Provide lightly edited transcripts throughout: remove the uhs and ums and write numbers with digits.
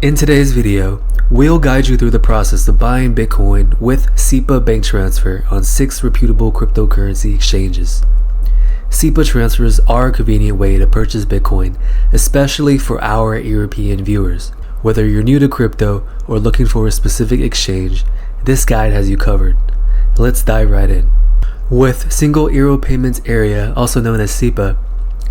In today's video, we'll guide you through the process of buying Bitcoin with SEPA bank transfer on 6 reputable cryptocurrency exchanges. SEPA transfers are a convenient way to purchase Bitcoin, especially for our European viewers. Whether you're new to crypto or looking for a specific exchange, this guide has you covered. Let's dive right in. With Single Euro Payments Area, also known as SEPA,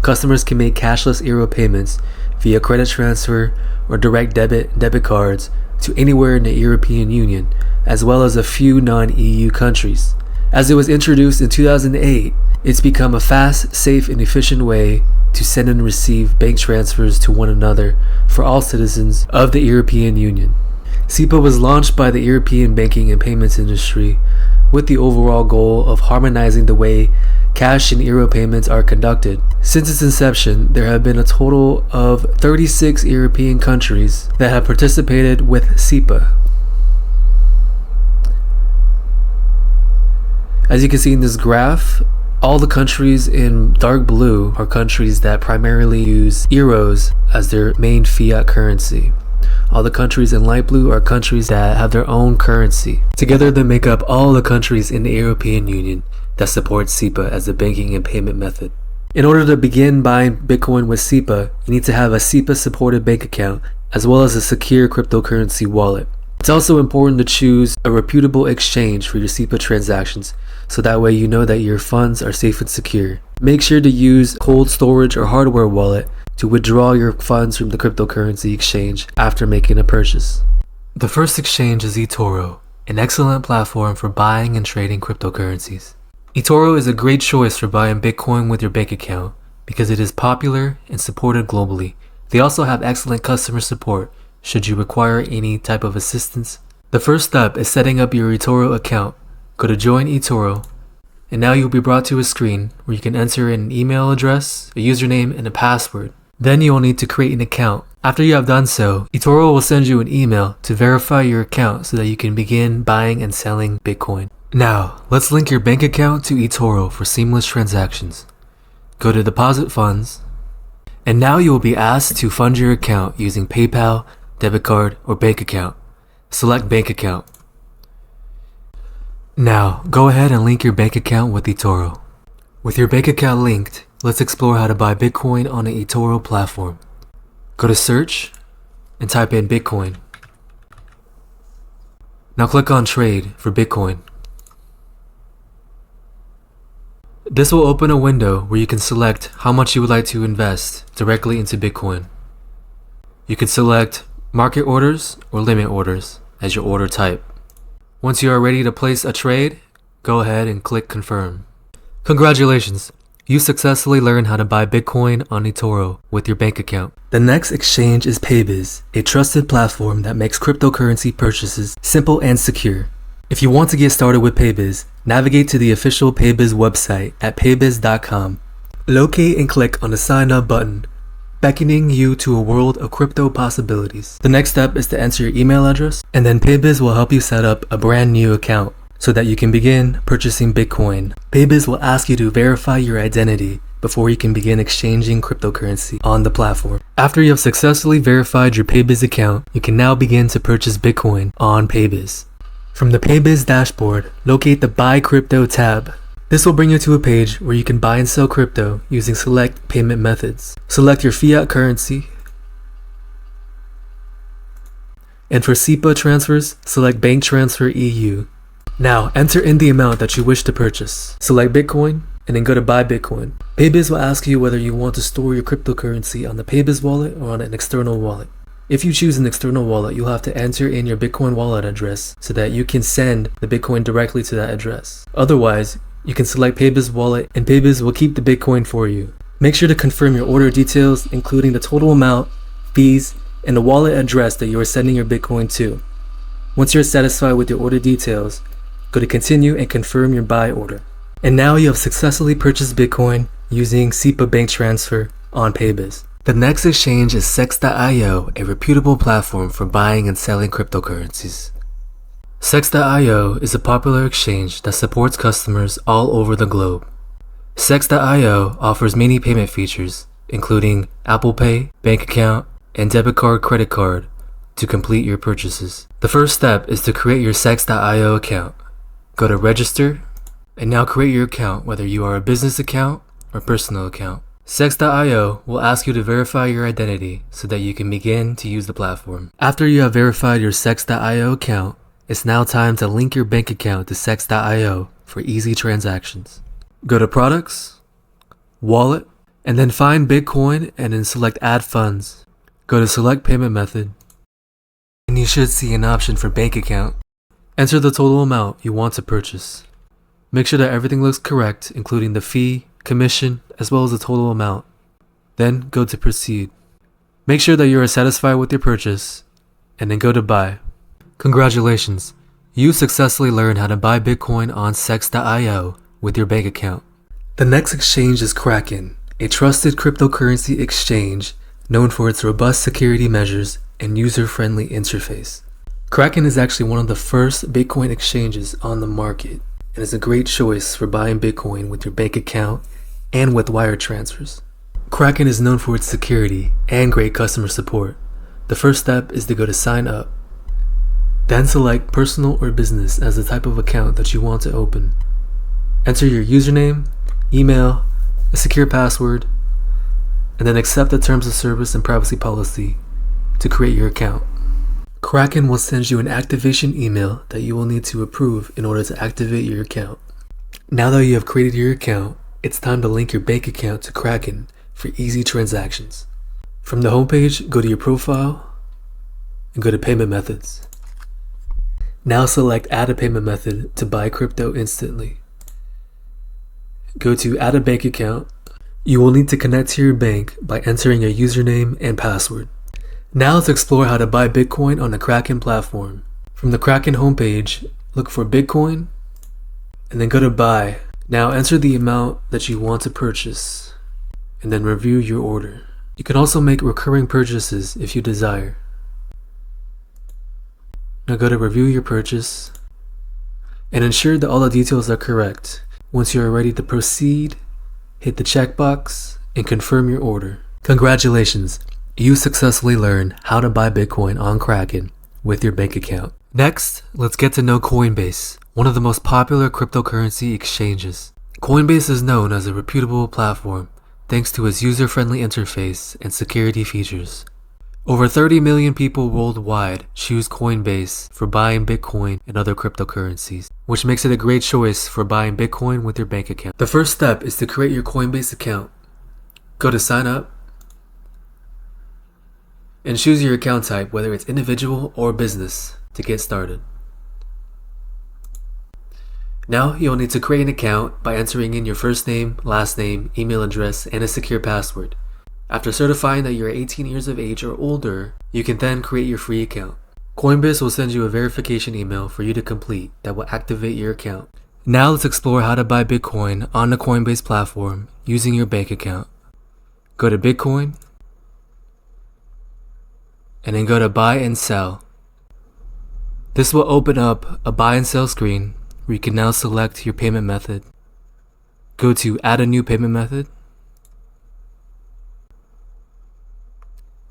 customers can make cashless euro payments via credit transfer or direct debit cards to anywhere in the European Union, as well as a few non-EU countries. As it was introduced in 2008, it's become a fast, safe, and efficient way to send and receive bank transfers to one another for all citizens of the European Union. SEPA was launched by the European banking and payments industry with the overall goal of harmonizing the way cash and euro payments are conducted. Since its inception, there have been a total of 36 European countries that have participated with SEPA. As you can see in this graph, all the countries in dark blue are countries that primarily use euros as their main fiat currency. All the countries in light blue are countries that have their own currency. Together they make up all the countries in the European Union that support SEPA as a banking and payment method. In order to begin buying Bitcoin with SEPA, you need to have a SEPA supported bank account as well as a secure cryptocurrency wallet. It's also important to choose a reputable exchange for your SEPA transactions, so that way you know that your funds are safe and secure. Make sure to use cold storage or hardware wallet to withdraw your funds from the cryptocurrency exchange after making a purchase. The first exchange is eToro, an excellent platform for buying and trading cryptocurrencies. eToro is a great choice for buying Bitcoin with your bank account because it is popular and supported globally. They also have excellent customer support should you require any type of assistance. The first step is setting up your eToro account. Go to Join eToro, and now you'll be brought to a screen where you can enter in an email address, a username, and a password. Then you will need to create an account. After you have done so, eToro will send you an email to verify your account so that you can begin buying and selling Bitcoin. Now, let's link your bank account to eToro for seamless transactions. Go to Deposit Funds, and now you will be asked to fund your account using PayPal, debit card, or bank account. Select Bank Account. Now, go ahead and link your bank account with eToro. With your bank account linked, let's explore how to buy Bitcoin on the eToro platform. Go to Search and type in Bitcoin. Now click on Trade for Bitcoin. This will open a window where you can select how much you would like to invest directly into Bitcoin. You can select market orders or limit orders as your order type. Once you are ready to place a trade, go ahead and click Confirm. Congratulations! You successfully learned how to buy Bitcoin on eToro with your bank account. The next exchange is Paybis, a trusted platform that makes cryptocurrency purchases simple and secure. If you want to get started with Paybis, navigate to the official Paybis website at paybis.com. Locate and click on the Sign Up button, beckoning you to a world of crypto possibilities. The next step is to enter your email address, and then Paybis will help you set up a brand new account so that you can begin purchasing Bitcoin. Paybis will ask you to verify your identity before you can begin exchanging cryptocurrency on the platform. After you have successfully verified your Paybis account, you can now begin to purchase Bitcoin on Paybis. From the Paybis dashboard, locate the Buy Crypto tab. This will bring you to a page where you can buy and sell crypto using select payment methods. Select your fiat currency. And for SEPA transfers, select Bank Transfer EU. Now, enter in the amount that you wish to purchase. Select Bitcoin, and then go to Buy Bitcoin. Paybis will ask you whether you want to store your cryptocurrency on the Paybis wallet or on an external wallet. If you choose an external wallet, you'll have to enter in your Bitcoin wallet address so that you can send the Bitcoin directly to that address. Otherwise, you can select Paybis wallet and Paybis will keep the Bitcoin for you. Make sure to confirm your order details, including the total amount, fees, and the wallet address that you are sending your Bitcoin to. Once you're satisfied with your order details, go to Continue and confirm your buy order. And now you have successfully purchased Bitcoin using SEPA bank transfer on Paybis. The next exchange is Sex.io, a reputable platform for buying and selling cryptocurrencies. Sex.io is a popular exchange that supports customers all over the globe. Sex.io offers many payment features, including Apple Pay, bank account, and debit card, credit card, to complete your purchases. The first step is to create your sex.io account. Go to register, and now create your account whether you are a business account or personal account. Sex.io will ask you to verify your identity so that you can begin to use the platform. After you have verified your Sex.io account, it's now time to link your bank account to Sex.io for easy transactions. Go to Products, Wallet, and then find Bitcoin and then select Add Funds. Go to Select Payment Method, and you should see an option for Bank Account. Enter the total amount you want to purchase. Make sure that everything looks correct, including the fee, commission, as well as the total amount. Then go to Proceed. Make sure that you are satisfied with your purchase, and then go to Buy. Congratulations! You successfully learned how to buy Bitcoin on Sex.io with your bank account. The next exchange is Kraken, a trusted cryptocurrency exchange known for its robust security measures and user-friendly interface. Kraken is actually one of the first Bitcoin exchanges on the market and is a great choice for buying Bitcoin with your bank account and with wire transfers. Kraken is known for its security and great customer support. The first step is to go to Sign Up. Then select Personal or Business as the type of account that you want to open. Enter your username, email, a secure password, and then accept the terms of service and privacy policy to create your account. Kraken will send you an activation email that you will need to approve in order to activate your account. Now that you have created your account, it's time to link your bank account to Kraken for easy transactions. From the homepage, go to your profile and go to Payment Methods. Now select Add a Payment Method to buy crypto instantly. Go to Add a Bank Account. You will need to connect to your bank by entering your username and password. Now let's explore how to buy Bitcoin on the Kraken platform. From the Kraken homepage, look for Bitcoin and then go to Buy. Now enter the amount that you want to purchase and then review your order. You can also make recurring purchases if you desire. Now go to Review your purchase and ensure that all the details are correct. Once you are ready to proceed, hit the checkbox and confirm your order. Congratulations! You successfully learned how to buy Bitcoin on Kraken with your bank account. Next, let's get to know Coinbase, one of the most popular cryptocurrency exchanges. Coinbase is known as a reputable platform thanks to its user-friendly interface and security features. Over 30 million people worldwide choose Coinbase for buying Bitcoin and other cryptocurrencies, which makes it a great choice for buying Bitcoin with your bank account. The first step is to create your Coinbase account. Go to Sign Up and choose your account type, whether it's individual or business, to get started. Now you'll need to create an account by entering in your first name, last name, email address, and a secure password. After certifying that you're 18 years of age or older, you can then create your free account. Coinbase will send you a verification email for you to complete that will activate your account. Now let's explore how to buy Bitcoin on the Coinbase platform using your bank account. Go to Bitcoin, and then go to Buy and Sell. This will open up a buy and sell screen where you can now select your payment method. Go to Add a New Payment Method,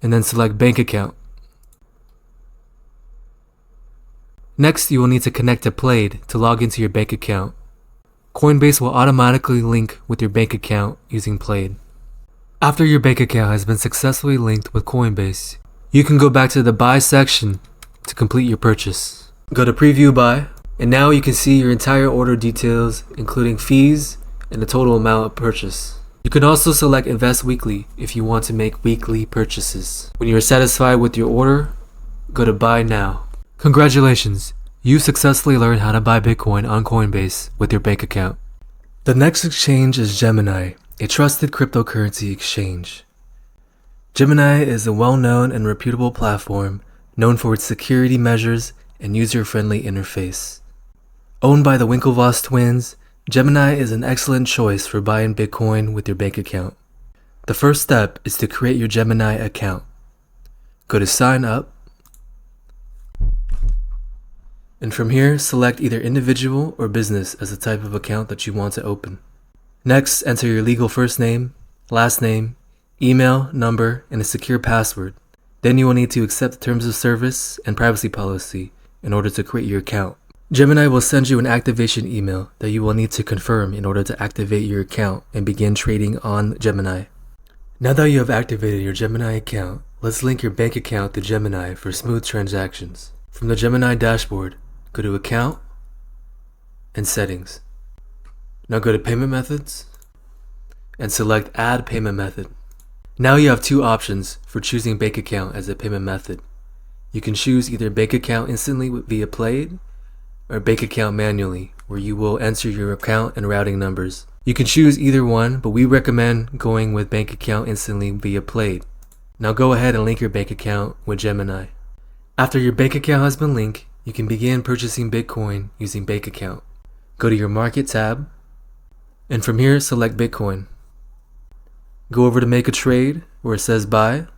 and then select Bank Account. Next, you will need to connect to Plaid to log into your bank account. Coinbase will automatically link with your bank account using Plaid. After your bank account has been successfully linked with Coinbase, you can go back to the Buy section to complete your purchase. Go to Preview Buy, and now you can see your entire order details, including fees and the total amount of purchase. You can also select Invest Weekly if you want to make weekly purchases. When you are satisfied with your order, go to Buy Now. Congratulations! You successfully learned how to buy Bitcoin on Coinbase with your bank account. The next exchange is Gemini, a trusted cryptocurrency exchange. Gemini is a well-known and reputable platform known for its security measures and user-friendly interface. Owned by the Winklevoss twins, Gemini is an excellent choice for buying Bitcoin with your bank account. The first step is to create your Gemini account. Go to Sign Up, and from here select either individual or business as the type of account that you want to open. Next, enter your legal first name, last name, email, number, and a secure password. Then you will need to accept the terms of service and privacy policy in order to create your account. Gemini will send you an activation email that you will need to confirm in order to activate your account and begin trading on Gemini. Now that you have activated your Gemini account, let's link your bank account to Gemini for smooth transactions. From the Gemini dashboard, go to Account and Settings. Now go to Payment Methods and select Add Payment Method. Now you have two options for choosing bank account as a payment method. You can choose either bank account instantly via Plaid or bank account manually, where you will enter your account and routing numbers. You can choose either one, but we recommend going with bank account instantly via Plaid. Now go ahead and link your bank account with Gemini. After your bank account has been linked, you can begin purchasing Bitcoin using bank account. Go to your Market tab, and from here select Bitcoin. Go over to Make a Trade, where it says Buy,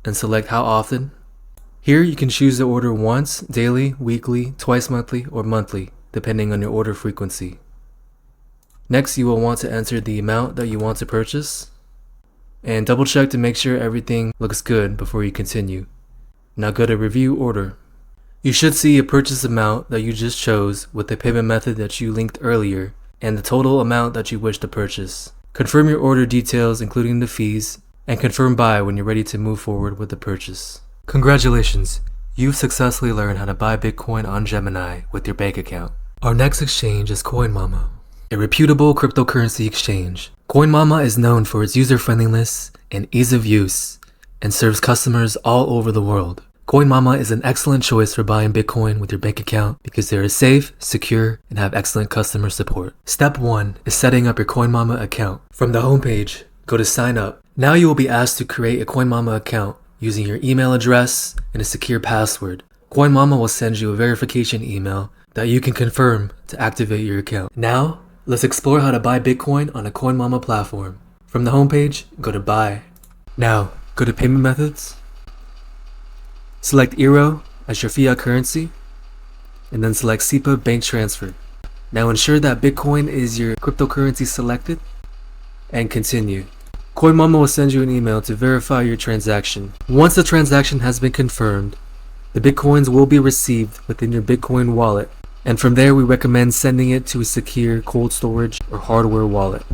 and select How Often. Here you can choose to order once, daily, weekly, twice monthly, or monthly, depending on your order frequency. Next, you will want to enter the amount that you want to purchase, and double check to make sure everything looks good before you continue. Now go to Review Order. You should see a purchase amount that you just chose with the payment method that you linked earlier, and the total amount that you wish to purchase. Confirm your order details including the fees, and confirm buy when you're ready to move forward with the purchase. Congratulations! You've successfully learned how to buy Bitcoin on Gemini with your bank account. Our next exchange is Coinmama, a reputable cryptocurrency exchange. Coinmama is known for its user-friendliness and ease of use and serves customers all over the world. Coinmama is an excellent choice for buying Bitcoin with your bank account because they are safe, secure, and have excellent customer support. Step 1 is setting up your Coinmama account. From the homepage, go to Sign Up. Now you will be asked to create a Coinmama account using your email address and a secure password. Coinmama will send you a verification email that you can confirm to activate your account. Now, let's explore how to buy Bitcoin on a Coinmama platform. From the homepage, go to Buy. Now, go to Payment Methods. Select Euro as your fiat currency, and then select SEPA Bank Transfer. Now ensure that Bitcoin is your cryptocurrency selected, and continue. Coinmama will send you an email to verify your transaction. Once the transaction has been confirmed, the Bitcoins will be received within your Bitcoin wallet, and from there we recommend sending it to a secure cold storage or hardware wallet.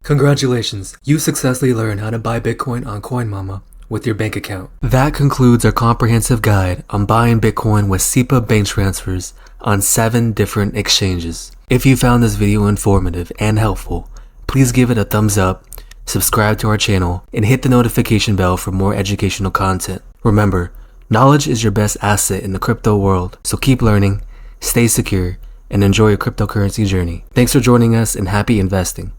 Congratulations, you successfully learned how to buy Bitcoin on Coinmama with your bank account. That concludes our comprehensive guide on buying Bitcoin with SEPA bank transfers on 7 different exchanges. If you found this video informative and helpful, please give it a thumbs up, subscribe to our channel, and hit the notification bell for more educational content. Remember, knowledge is your best asset in the crypto world, so keep learning, stay secure, and enjoy your cryptocurrency journey. Thanks for joining us and happy investing.